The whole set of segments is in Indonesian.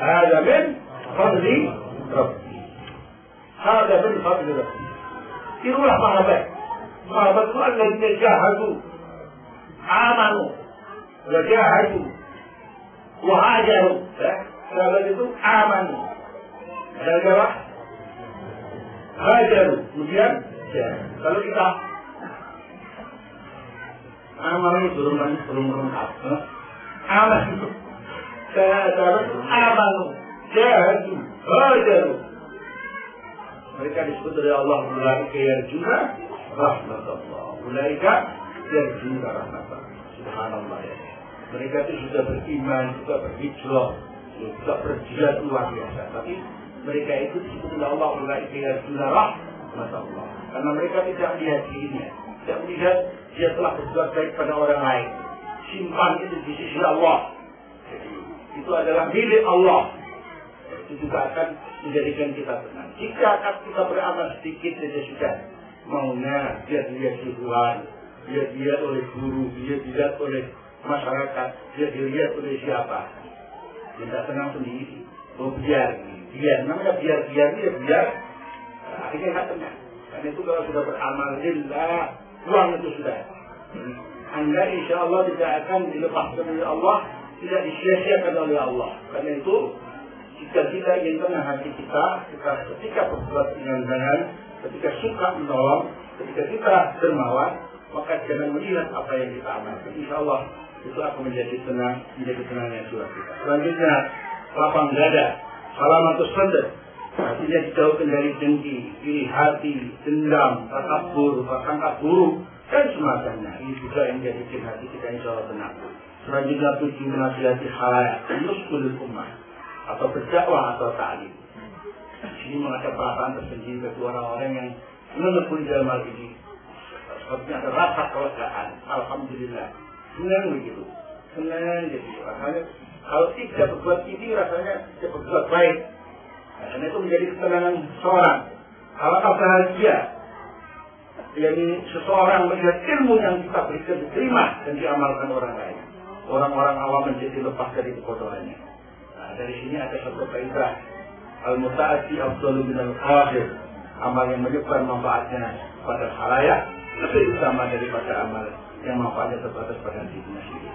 Hada min fadli Rabbi. Hada min fadli Rabbi. Tirulah sahabat. Sahabat itu alladzina jahadu, amanu, wa jahadu, wa hajaru. Sahabat itu amanu. Ada apa? Hajaru. Kemudian, kalau kita amanu belum lengkap. Amanu. Sahabat itu amanu, jahadu, hajaru. Mereka disebut oleh Allah ulaika yarjuna rahmatullah. Ulaika yarjuna rahmatullah. Subhanallah ya. Mereka itu sudah beriman, juga berhijrah, juga berjihad luar biasa. Tapi mereka itu disebut oleh Allah ulaika yarjuna rahmatullah. Karena mereka tidak melihat dirinya, tidak melihat dia telah berbuat baik pada orang lain. Simpan itu di sisi Allah. Jadi itu adalah milik Allah. Itu juga akan menjadikan kita tenang. Jika akan kita beramal sedikit saja sudah maunya dia dilihat Tuhan, dia dilihat oleh guru, dia dilihat oleh masyarakat, dia dilihat oleh siapa. Tidak tenang sendiri. Oh biar, namanya biar akhirnya tidak tenang. Karena itu kalau sudah beramal lillah, uang itu sudah. Anda insya Allah tidak akan dilepaskan oleh Allah, tidak disia-siakan oleh Allah. Karena itu jika kita ingin tenang hati kita ketika berbuat dengan ketika suka menolong, ketika kita dermawan, maka jangan melihat apa yang kita amalkan. Insya Allah itu akan menjadi tenangnya jiwa kita. Selanjutnya, lapang dada, salamatus sadr, artinya dijauhkan dari dengki, iri hati, dendam, takabur, prasangka buruk, dan semacamnya. Ini juga yang menjadikan hati kita insya Allah tenang. Selanjutnya, 7 menasihati khalayak, nusul ummah, atau berdakwah atau ta'lim. Ini mengajak perasaan tersendiri bagi orang-orang yang menekuni dalam hal ini. Sepertinya ada rasa kelegaan. Alhamdulillah. Senang begitu. Senang jadi. Rasanya kalau tidak berbuat ini rasanya tidak berbuat baik. Nah, karena itu menjadi ketenangan seorang. Kalau bahagia, yakni seseorang melihat ilmu yang kita berikan diterima dan diamalkan orang lain. Orang-orang awam menjadi lepas dari kebodohannya. Dari sini ada satu kaidah al-muta'ati afdalu minal qadir, amal yang menyebar manfaatnya pada khalayak lebih utama daripada amal yang manfaatnya terbatas pada dirinya sendiri.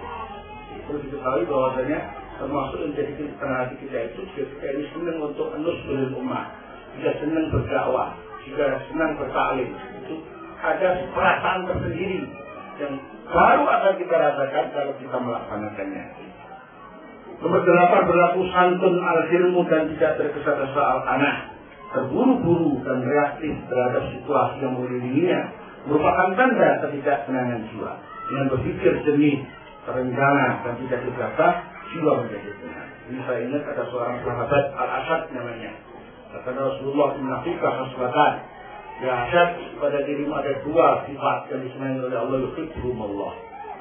Itu diketahui bahwasanya termasuk menjadi ketenangan hati kita itu jika ini senang untuk nusul ummah, jika senang berdakwah, jika senang bertaklim, itu ada perasaan tersendiri yang baru akan kita rasakan kalau kita melaksanakannya. Nomor 8, berlaku santun al-hilmu dan tidak tergesa-gesa al-anah, terburu-buru dan reaktif terhadap situasi yang mengelilinginya, merupakan tanda ketidaktenangan jiwa. Dengan berpikir jernih, terencana dan tidak gegabah, jiwa menjadi tenang. Ini saya ingat ada seorang sahabat Al-Asad namanya. Kata Rasulullah, inna fika haslatan. Ya Asad, pada dirimu ada 2 sifat yang disenangi oleh Allah, yuhibbumullah,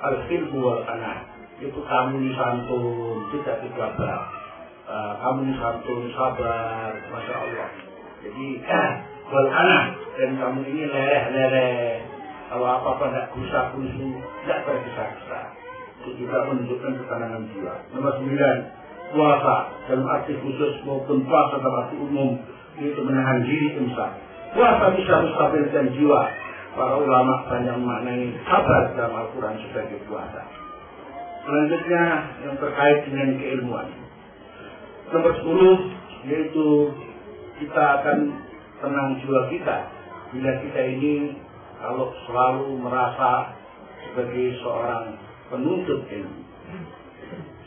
al-hilmu wal-anah. Itu kamu ini santun, tidak gegabah. Kamu ini santun, sabar, Masya Allah. Jadi, wal-anah, dan kamu ini leleh-leleh. Kalau apa-apa tidak gusa-gusu, tidak tergesa-gesa. Itu juga menunjukkan ketenangan jiwa. Nomor 9, puasa dalam arti khusus maupun puasa dalam arti umum, itu menahan diri imsak. Puasa bisa menstabilkan jiwa. Para ulama banyak memaknai sabar dalam Al-Quran sebagai puasa. Selanjutnya yang terkait dengan keilmuan. Nomor 10, yaitu kita akan tenang jiwa kita bila kita ini kalau selalu merasa sebagai seorang penuntut ilmu.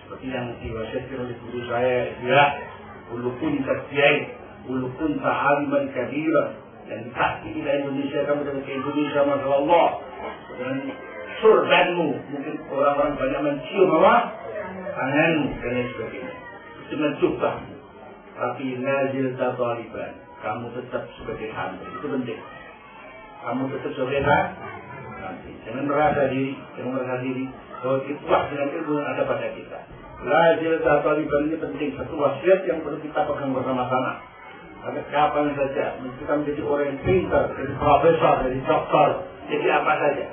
Seperti yang diwasiatkan oleh guru saya, ya, ulukun terkiai, ulukun ta'aliman kabira, dan dikasih kita Indonesia, kamu datang ke Indonesia, Masya Allah, dan surganmu, mungkin orang-orang banyak mencium apa? Tanganmu, dan lain sebagainya. Itu mencubahmu. Tapi nazil tataliban, kamu tetap sebagai hamba, itu penting. Kamu tetap sebagai hamba. Jangan merasa diri bahwa kita dengan ilmu yang ada pada kita. Nazil tataliban ini penting, satu wasiat yang perlu kita pegang bersama-sama. Pada kapan saja kita menjadi orang yang pintar, jadi profesor, jadi doktor, jadi apa saja.